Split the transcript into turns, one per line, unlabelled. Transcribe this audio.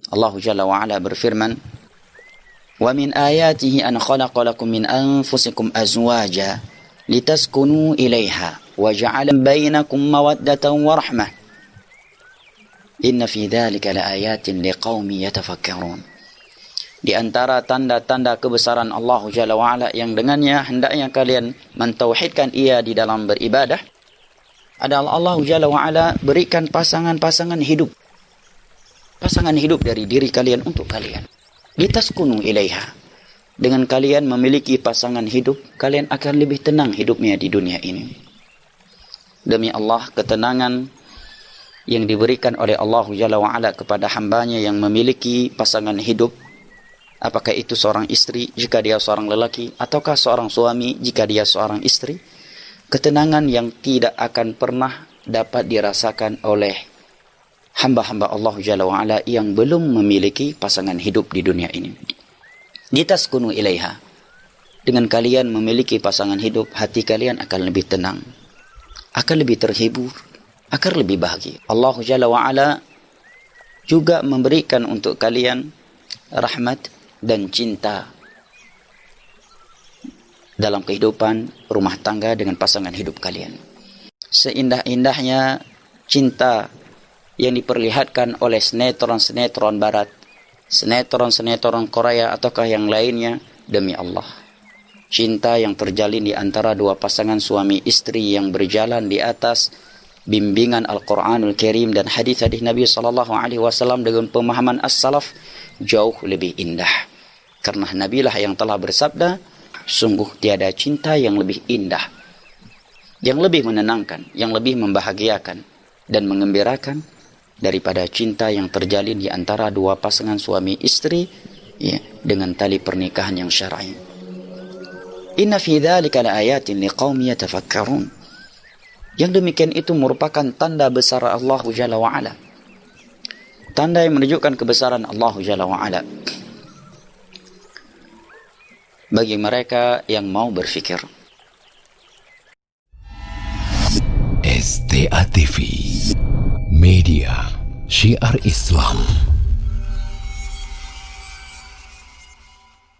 Allah Jalla wa Ala berfirman, "Wa min ayatihi an khalaqa lakum min anfusikum azwaja litaskunu ilaiha wa ja'ala bainakum mawaddatan wa rahmah. Inna fi dzalika laayatin liqaumin yatafakkarun." Di antara tanda-tanda kebesaran Allah Jalla wa Ala yang dengannya hendaknya kalian mentauhidkan Ia di dalam beribadah adalah Allah Jalla wa Ala berikan pasangan-pasangan hidup. Pasangan hidup dari diri kalian untuk kalian. Litaskunu ilaiha. Dengan kalian memiliki pasangan hidup, kalian akan lebih tenang hidupnya di dunia ini. Demi Allah, ketenangan yang diberikan oleh Allah Jalla wa Ala kepada hambanya yang memiliki pasangan hidup, apakah itu seorang istri jika dia seorang lelaki, ataukah seorang suami jika dia seorang istri, ketenangan yang tidak akan pernah dapat dirasakan oleh hamba-hamba Allah Jalla wa Ala yang belum memiliki pasangan hidup di dunia ini. Litaskunu ilaiha. Dengan kalian memiliki pasangan hidup, hati kalian akan lebih tenang, akan lebih terhibur, akan lebih bahagia. Allah Jalla wa Ala juga memberikan untuk kalian rahmat dan cinta dalam kehidupan rumah tangga dengan pasangan hidup kalian. Seindah-indahnya cinta yang diperlihatkan oleh sinetron-sinetron barat, sinetron-sinetron Korea ataukah yang lainnya, demi Allah, cinta yang terjalin di antara dua pasangan suami istri yang berjalan di atas bimbingan Al-Quranul Karim dan hadis-hadis Nabi SAW dengan pemahaman as-salaf jauh lebih indah. Karena Nabi lah yang telah bersabda, sungguh tiada cinta yang lebih indah, yang lebih menenangkan, yang lebih membahagiakan dan mengembirakan daripada cinta yang terjalin di antara dua pasangan suami istri, ya, dengan tali pernikahan yang syar'i. Inna fi dzalika laayatin liqaumin yatafakkarun. Yang demikian itu merupakan tanda besar Allah Jalla wa Ala. Tanda yang menunjukkan kebesaran Allah Jalla wa Ala bagi mereka yang mau berfikir.
STA TV Media Syiar Islam.